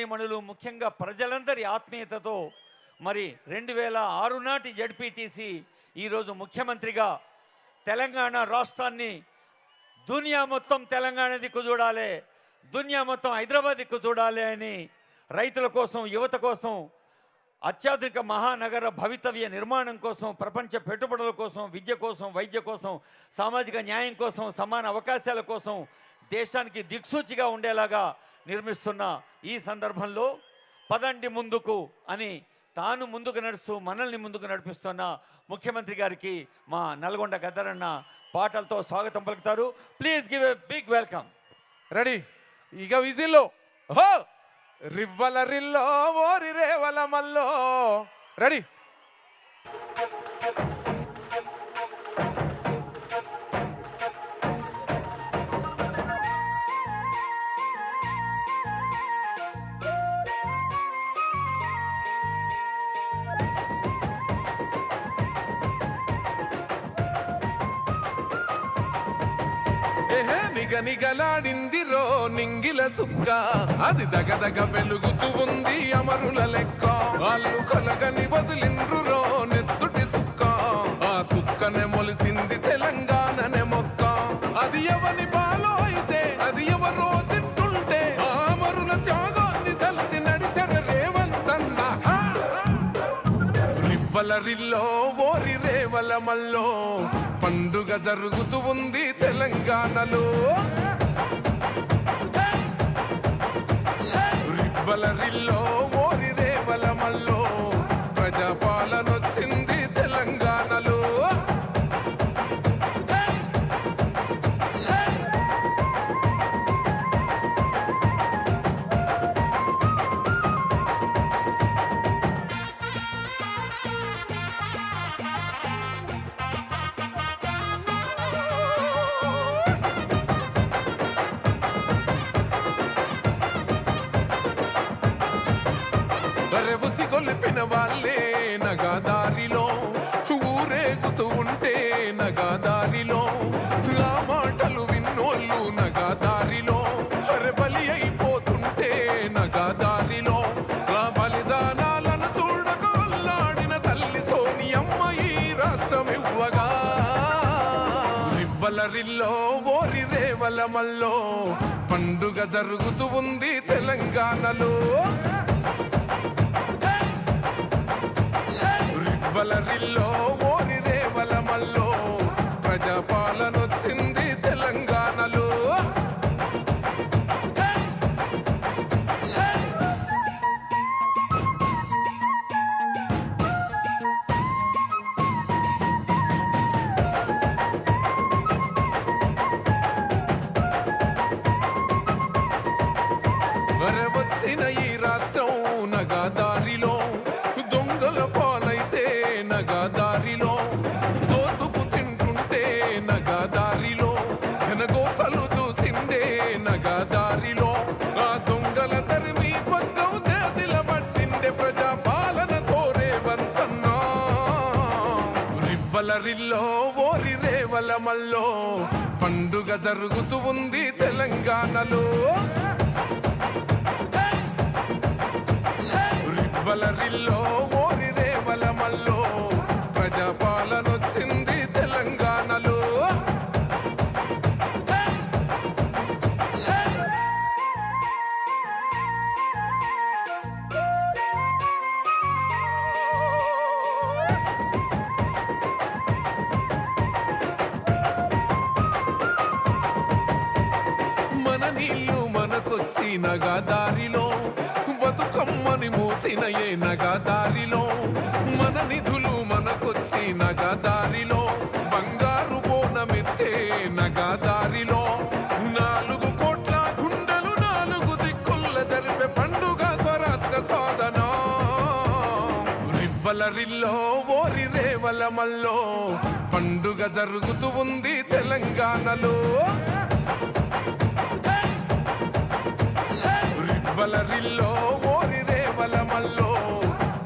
సోదరీమణులు ముఖ్యంగా ప్రజలందరి ఆత్మీయతతో మరి 2006 నాటి జడ్పీటీసీ ఈరోజు ముఖ్యమంత్రిగా తెలంగాణ రాష్ట్రాన్ని దునియా మొత్తం తెలంగాణ దిక్కు చూడాలి, దునియా మొత్తం హైదరాబాద్ దిక్కు చూడాలి అని రైతుల కోసం, యువత కోసం, అత్యాధునిక మహానగర భవితవ్య నిర్మాణం కోసం, ప్రపంచ పెట్టుబడుల కోసం, విద్య కోసం, వైద్య కోసం, సామాజిక న్యాయం కోసం, సమాన అవకాశాల కోసం దేశానికి దిక్సూచిగా ఉండేలాగా నిర్మిస్తున్న ఈ సందర్భంలో పదండి ముందుకు అని తాను ముందుకు నడుస్తూ మనల్ని ముందుకు నడిపిస్తున్న ముఖ్యమంత్రి గారికి మా నల్గొండ గద్దరన్న పాటలతో స్వాగతం పలుకుతారు. Please give a big welcome. Ready? ఇక విజిల్లో హో రివ్వల రిల్లో ఓరి రేవల మల్లో. రెడీ? నిగనిగలాడిందిరో నింగిల సుక్క, అది దగదగ వెలుగుతూ ఉంది అమరుల లెక్క. వాళ్ళు కలగని వదిలిండ్రురో నెత్తుటి సుక్క, ఆ సుక్కనే మొలిసింది తెలంగాణనే మొక్క. అది ఎవని పాలో అయితే అది ఎవరో తింటుంటే ఆ అమరుల త్యాగాన్ని తలచి నడిచర రేవంతన్న. రివ్వల రిల్లో ఓరి రేవల మల్లో పండుగ జరుగుతూ ఉంది తెలంగాణలో. రివ్వల రిల్లో ఓరి రేవల మల్లో ప్రజాపాలన వచ్చింది తెలంగాణలో. కొలిపిన వాళ్ళే నగాదారిలో ఊరేగుతూ ఉంటే నగాదారిలో, ఆ మాటలు విన్నోళ్ళు నగాదారిలో బలి అయిపోతుంటే నగాదారిలో, ఆ బలిదానాలను చూడక అల్లాడిన తల్లి సోనియమ్మ ఈ రాష్ట్రం ఇవ్వగా. రివ్వల రిల్లో ఓరి రేవల మల్లో పండుగ జరుగుతూ ఉంది తెలంగాణలో. రివ్వల రిల్లో ఓరి రేవల మల్లో ప్రజాపాలన వచ్చింది తెలంగాణలో. వచ్చిన ఈ రాష్ట్రం నగాదారిలో దొంగల పాలైతే నగాదారిలో, దోసుకు తింటుంటే నగాదారిలో, జనగోసలు చూసిండే నగాదారిలో, ఆ దొంగల తరిమి పగ్గం చేతిల పట్టిండే ప్రజాపాలన కోరేవంతన్నా. రివ్వల రిల్లో ఓరి రేవల మల్లో పండుగ జరుగుతూ ఉంది తెలంగాణలో. రివ్వల రిల్లో ఓరి రేవల మల్లో ప్రజాపాలన వచ్చింది తెలంగాణలో. మన నీళ్ళు మనకొచ్చి నగాదారిలో, బతుకమ్మని మూసిన ఏ నగాదారిలో, మన నిధులు మనకొచ్చి నగాదారిలో, బంగారు బోనమిత్తే నగాదారిలో, 4 కోట్ల గుండెలు 4 దిక్కుల జరిపే పండుగ స్వరాష్ట్ర సాధన. రివ్వల రిల్లో ఓరి రేవల మల్లో పండుగ జరుగుతూ ఉంది తెలంగాణలో. రివ్వల రిల్లో ఓరి రేవల మల్లో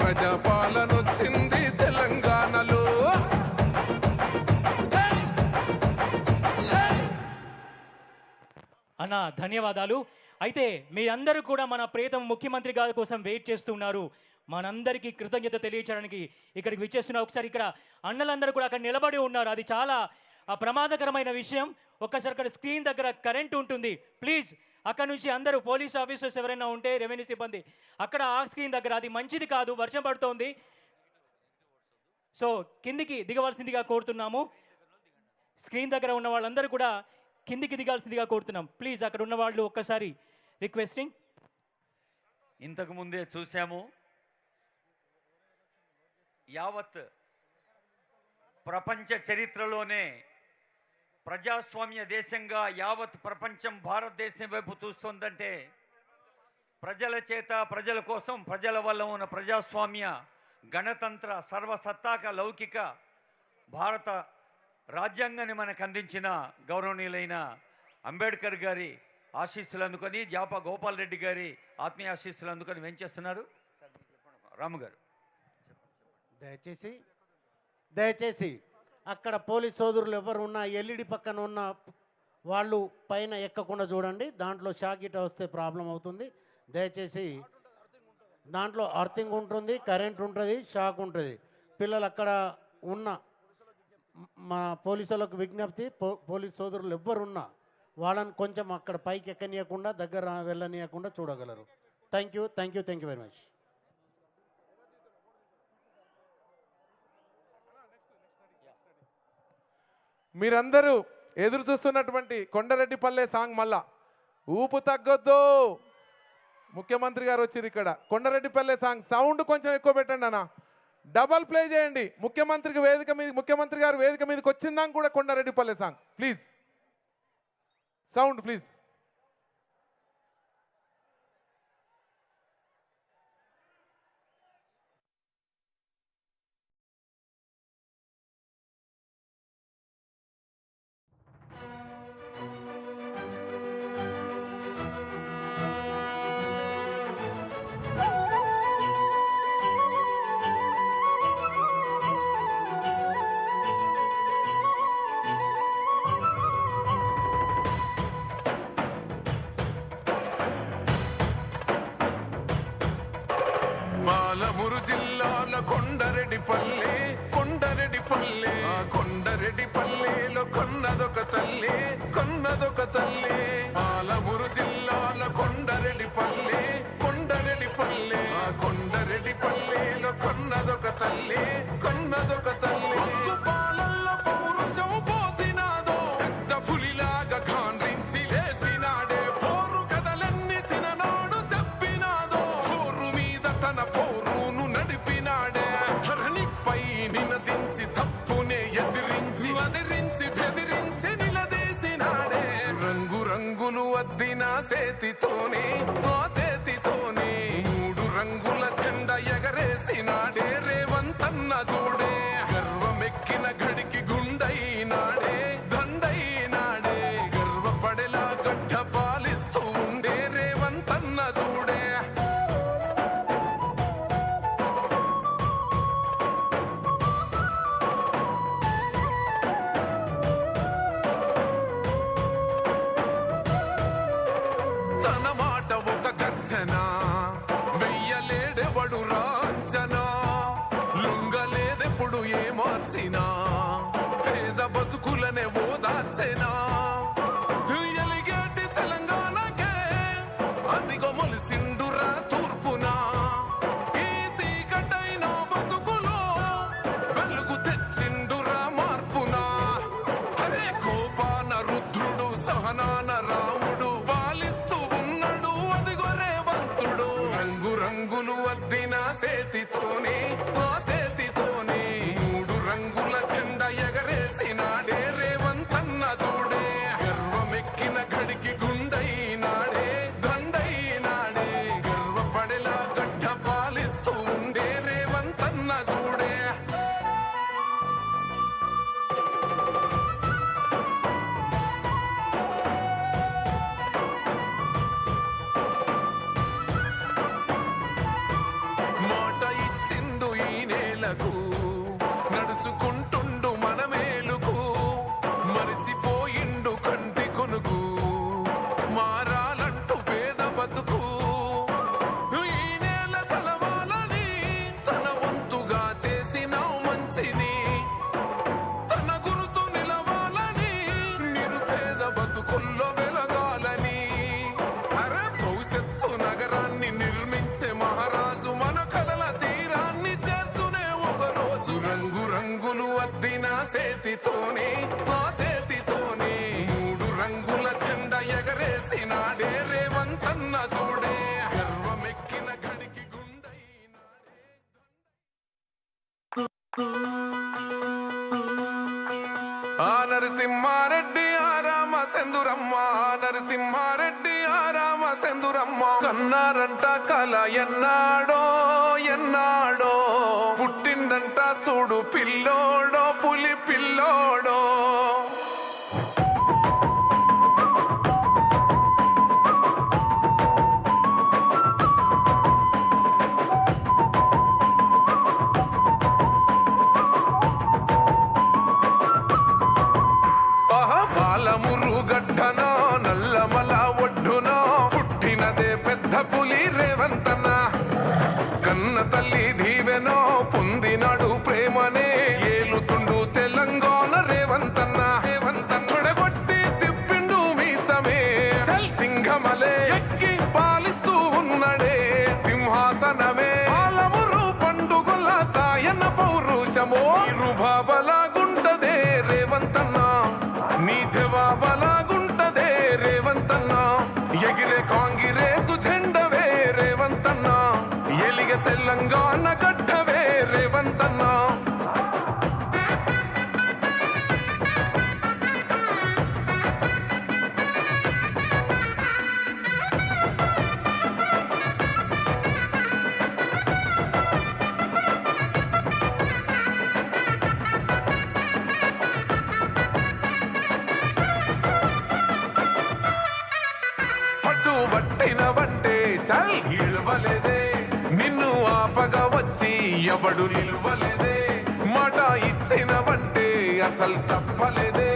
ప్రజాపాలన వచ్చింది తెలంగాణలో. అన్న ధన్యవాదాలు. అయితే మీ అందరూ కూడా మన ప్రియతమ ముఖ్యమంత్రి గారి కోసం వెయిట్ చేస్తున్నారు. మనందరికీ కృతజ్ఞత తెలియచేయడానికి ఇక్కడికి విచ్చేస్తున్నారు. ఒకసారి ఇక్కడ అన్నలందరూ కూడా అక్కడ నిలబడి ఉన్నారు. అది చాలా ప్రమాదకరమైన విషయం. ఒక్కసారి అక్కడ స్క్రీన్ దగ్గర కరెంట్ ఉంటుంది. ప్లీజ్ అక్కడ నుంచి అందరూ పోలీస్ ఆఫీసర్స్ ఎవరైనా ఉంటే, రెవెన్యూ సిబ్బంది అక్కడ ఆ స్క్రీన్ దగ్గర, అది మంచిది కాదు, వర్షం పడుతోంది. సో కిందికి దిగవలసిందిగా కోరుతున్నాము. స్క్రీన్ దగ్గర ఉన్న వాళ్ళందరూ కూడా కిందికి దిగాల్సిందిగా కోరుతున్నాం. ప్లీజ్ అక్కడ ఉన్న వాళ్ళు ఒక్కసారి రిక్వెస్టింగ్. ఇంతకు ముందే చూసాము, యావత్ ప్రపంచ చరిత్రలోనే ప్రజాస్వామ్య దేశంగా యావత్ ప్రపంచం భారతదేశం వైపు చూస్తుందంటే ప్రజల చేత, ప్రజల కోసం, ప్రజల వల్ల ఉన్న ప్రజాస్వామ్య, గణతంత్ర, సర్వసత్తాక లౌకిక భారత రాజ్యాంగాన్ని మనకు అందించిన గౌరవనీయులైన అంబేద్కర్ గారి ఆశీస్సులు అందుకొని, జాప గోపాల్ రెడ్డి గారి ఆత్మీయ ఆశీస్సులు అందుకొని వెంచేస్తున్నారు. రాము గారు దయచేసి అక్కడ పోలీస్ సోదరులు ఎవరు ఉన్నా ఎల్ఈడి పక్కన ఉన్న వాళ్ళు పైన ఎక్కకుండా చూడండి. దాంట్లో షాక్ గిట్ వస్తే ప్రాబ్లం అవుతుంది. దయచేసి దాంట్లో అర్థింగ్ ఉంటుంది, కరెంట్ ఉంటుంది, షాక్ ఉంటుంది. పిల్లలు అక్కడ ఉన్న మా పోలీసులకు విజ్ఞప్తి, పోలీస్ సోదరులు ఎవ్వరున్నా వాళ్ళని కొంచెం అక్కడ పైకి ఎక్కనీయకుండా, దగ్గర వెళ్ళనీయకుండా చూడగలరు. Thank you very much. మీరందరూ ఎదురు చూస్తున్నటువంటి కొండరెడ్డిపల్లె సాంగ్ మళ్ళా ఊపు తగ్గొద్దు. ముఖ్యమంత్రి గారు వచ్చారు ఇక్కడ. కొండరెడ్డిపల్లె సాంగ్ సౌండ్ కొంచెం ఎక్కువ పెట్టండి అన్న, డబల్ ప్లే చేయండి. ముఖ్యమంత్రి గారు వేదిక మీదకి వచ్చిందాక కూడా Kondareddypalle song please. Sound please. Palamuru జిల్లాల కొండరెడ్డిపల్లె, ఆ కొండరెడ్డిపల్లెలో కొన్నదొక తల్లి. పాలమూరు జిల్లాల కొండరెడ్డిపల్లె, ఆ కొండరెడ్డిపల్లెలో కొన్నదొక తల్లి. ఒగ్గు పాలల్లో పౌరుషం పోసినాదో, పెద్ద పులిలాగా ఖాండ్రించి లేసినాడే. పోరు కథలన్నీ సిననాడు చెప్పినాదో, పోరు మీద తన పోరును నడిపినాడే. హరణిపై నినదించి తప్పునే ఎదిరించి బెదిరించి నిలదీసినాడే. రంగులు అద్దిన సేతితోనే, ఆ సేతితోనే 3 రంగుల జెండా ఎగరేసినాడే. రేవంతన్న చూడే గర్వమెక్కిన గడికి గుండైనాడే, దండైనాడే. గర్వపడేలా గడ్డ పాలిస్తూ ఉండే రేవంతన్న చూడే. తన మాట ఒక గర్జన, వెయ్యలేడెవడు రాంచనా. లొంగలేదెప్పుడు ఏ మార్చినా, పేద బతుకులనే ఓదార్చెనా. ఎలిగేటి తెలంగాణకే అదిగో మొలిసిండురా తూర్పునా. ఈ సీకటైన బతుకులో వెలుగు తెచ్చిండురా మార్పునా. అరే కోపాన రుద్రుడు, సహనాన రాముడు పాలిస్తూ ఉన్నాడు అదిగో రేవంతుడు. రంగులు అద్దిన సేతితోనే, ఆ సేతితోనే 3 రంగుల జెండా ఎగరేసినాడే. రేవంతన్న చూడే గర్వమెక్కిన గడికి గుండైనాడే, దండైనాడే. గర్వపడేలా గడ్డ పాలిస్తూ ఉండే రేవంతన్న చూడే. మాట ఇచ్చిండు ఈయనే వచ్చే మహారాజు మన కలల తీరాన్ని చేర్చునే ఒక రోజు రంగు రంగులు అద్దిన సేతితోనే ఆ సేతితోనే 3 రంగుల జెండ ఎగరేసినాడే రేవంతన్న చూడే గర్వమెక్కిన గడికి గుండైనాడే ఆ నరసింహారెడ్డి ఆ రామచంద్రమ్మ నరసింహారెడ్డి ఆ రామచంద్రమ్మ కన్నారంట కల ఎన్నాడో ఎన్నాడో పుట్టిందంట చూడు పిల్లోడో పులి పిల్లోడో పాలమురు గడ్డనో నల్లమల ఒడ్డునో పుట్టినదే పెద్ద పులి రేవంతన కన్న తల్లి దీవెనో పొందినాడు ప్రేమనే ఏలుతుండు తెలంగాణ రేవంతన్న తొడగొట్టి తిప్పిండు మీసమే సింహమలే ఎక్కి పాలిస్తూ ఉన్నడే సింహాసనమే పాలమురు పండుగల సాయన పౌరుషమో ఇరుబాబలాగుంటదే రేవంతన్న నీ జవాబలాగుంటదే రేవంతన్న ఎగిరే కాంగిరేసు జెండవే రేవంతన్న ఎలిగ తెలంగాణ గడ్డవే రేవంతన్న పట్టినవంటే చల్ ఇవ్వలేదే నిన్ను ఆపగా వచ్చి ఎవడు నిల్వలేదే మాట ఇచ్చినవంటే అసలు తప్పలేదే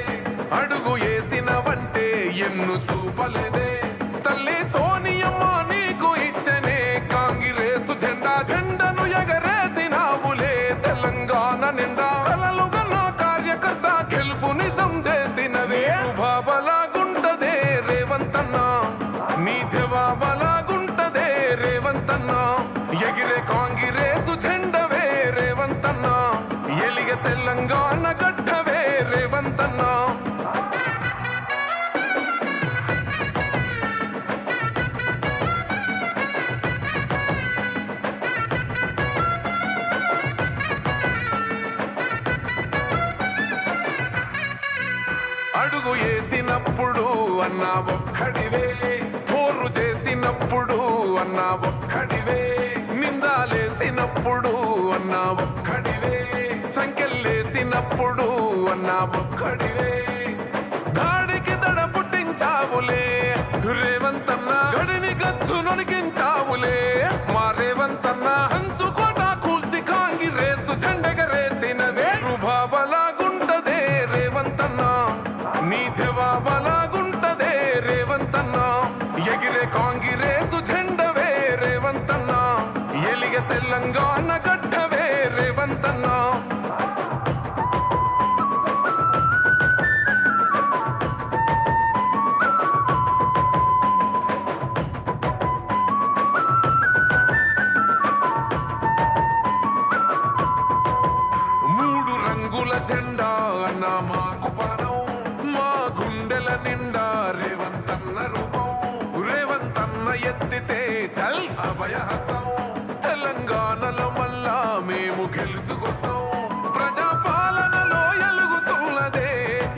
అడుగు వేసినవంటే ఎన్ను చూపలేదే తల్లి సోనియమ్మ నీకు ఇచ్చనే కాంగిరేసు జెండా జెండను ఎగరేసినావులే తెలంగాణ నిండా కలలుగా నా కార్యకర్త గెలుపు నిజం చేసినవే బాబలాగుంటదే రేవంతన్న నీ జవాబలాగుంటదే రేవంతన్న ఎగిరే కాంగిరేసు జెండవే రేవంతన్న ఎలిగ తెలంగాణ గడ్డవే రేవంతన్న అడుగు వేసినప్పుడు అన్నా ఒక్కడివే పోరు చేసినప్పుడు అన్నా ఒక్కడివే నిందాలేసినప్పుడు అన్నా ఒక్కడివే సంఖ్యలేసినప్పుడు అన్నా ఒక్కడివే దాడికి దడ పుట్టించావులే రేవంతన్న గడిని గచ్చు నొడికించావులే మా రేవంతన్న హంచుకోట కూల్చి కాంగిరేసు జెండెగరేసినవే రుబాబలాగుంటదే రేవంతన్న నీ జవాబలాగుంటదే రేవంతన్న ఎగిరే కాంగిరేసు జెండవే రేవంతన్న ఎలిగ తెలంగాణ గడ్డవే రేవంతన్న మూడు రంగుల జెండా అన్న మాకు పానం మా గుండెల నిండా రేవంతన్న రూపం రేవంతన్న ఎత్తితే చల్ అభయహస్తం తెలంగాణలో మళ్ళా మేము గెలుచుకొస్తాం ప్రజా పాలనలో ఎలుగుతున్నదే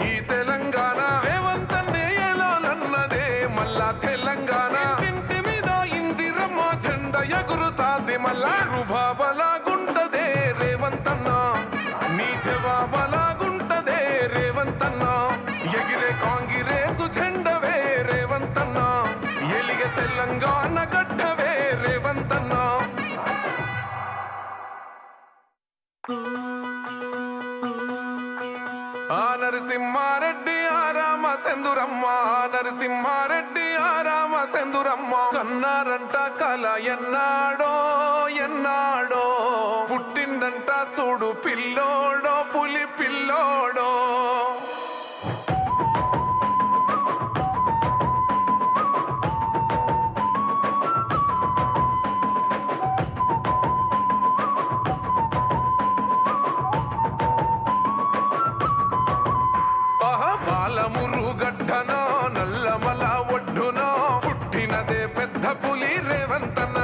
ఈ తెలంగాణ రేవంతన్నే ఎలాలన్నదే మళ్ళా తెలంగాణ ఇంటి మీద ఇందిరమ్మ జెండ ఎగురుతాది మళ్ళా రుబాబలాగుంటదే రేవంతన్న నీ జవాబలాగుంటదే రేవంతన్న ఎగిరే కాంగిరేసు జెండవే రేవంతన్న ఎలిగ తెలంగాణ గడ్డవే రేవంతన్న ఆ నరసింహారెడ్డి ఆ రామచంద్రమ్మ నరసింహారెడ్డి ఆ రామచంద్రమ్మ కన్నారంట కల ఎన్నాడో ఎన్నాడో పుట్టిందంట చూడు పిల్లోడో పులి పిల్లోడో పులి రేవంతన్న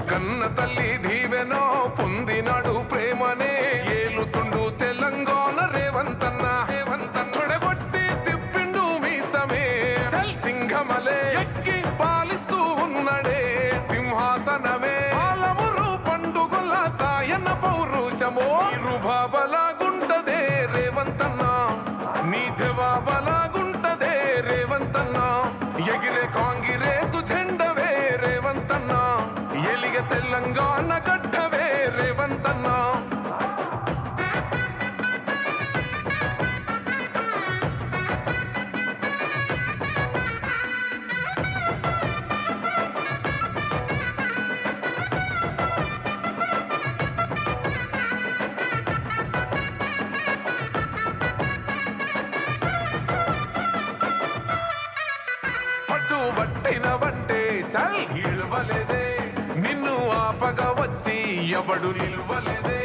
కన్న తల్లి దీవెనో పొందినాడు ప్రేమనే ఏలుతుండు తెలంగాణ రేవంతన్న తొడగొట్టి తిప్పిండు మీసమే చల్ సింహమలే ఎక్కి పాలిస్తూ ఉన్నడే సింహాసనమే పాలమురు పండుగల సాయన పౌరుషమో ఇరుభాబలాగుంటదే రేవంతన్న నీ జవాబలాగుంటదే రేవంతన్న ఎగిరే కాంగిరేసు జెండవే రేవంతన్న ఎలిగ తెలంగాణ గడ్డవే రేవంతన్న పట్టుబట్టినవంటే చల్ ఇల్వలేదే నిన్ను ఆపగా వచ్చి ఎవడు నిల్వలేదే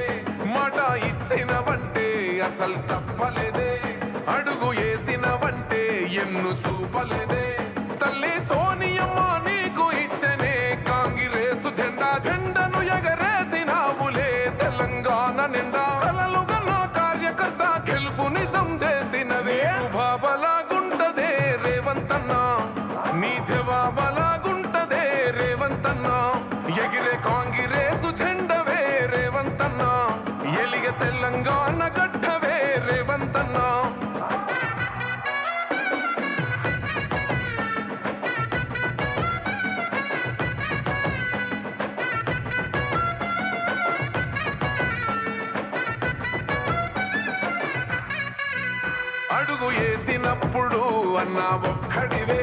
మాట ఇచ్చినవంటే అసలు తప్పలేదే అడుగు వేసినవంటే ఎన్ను చూపలేదే తల్లి సోనియమ్మ నీకు ఇచ్చనే కాంగిరేసు జెండా జెండను ఎగరేసినావులే తెలంగాణ నిండా కలలుగా నా కార్యకర్త గెలుపు నిజం చేసినవే బాబలాగుంటదే రేవంతన్న నీ జవాబలాగుంటదే రేవంతన్న ఎగిరే కాంగిరేసు జెండవే రేవంతన్న ఎలిగ తెలంగాణ గడ్డవే రేవంతన్న అడుగు వేసినప్పుడు అన్నా ఒక్కడివే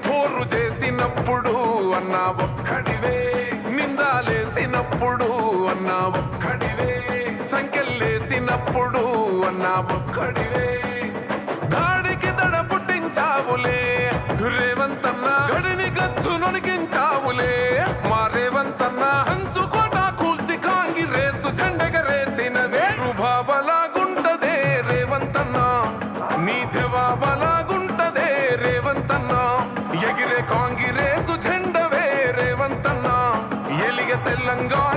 పోరు చేసినప్పుడు అన్నా ఒక్కడివే నిందాలేసినప్పుడు అన్నా ఒక్కడివే సంఖ్యలేసినప్పుడు అన్నా ఒక్కడివే దాడికి దడ పుట్టించావులే రేవంతన్న గడిని గచ్చు నొనికించావులే మా రేవంతన్న హంచుకోట కూల్చి కాంగిరేసు జెండెగరేసినవే రుభాబలాగుంటదే రేవంతన్న నీ జవాబలాగుంటదే రేవంతన్న ఎగిరే కాంగిరేసు జెండవే రేవంతన్న ఎలిగ తెలంగాణ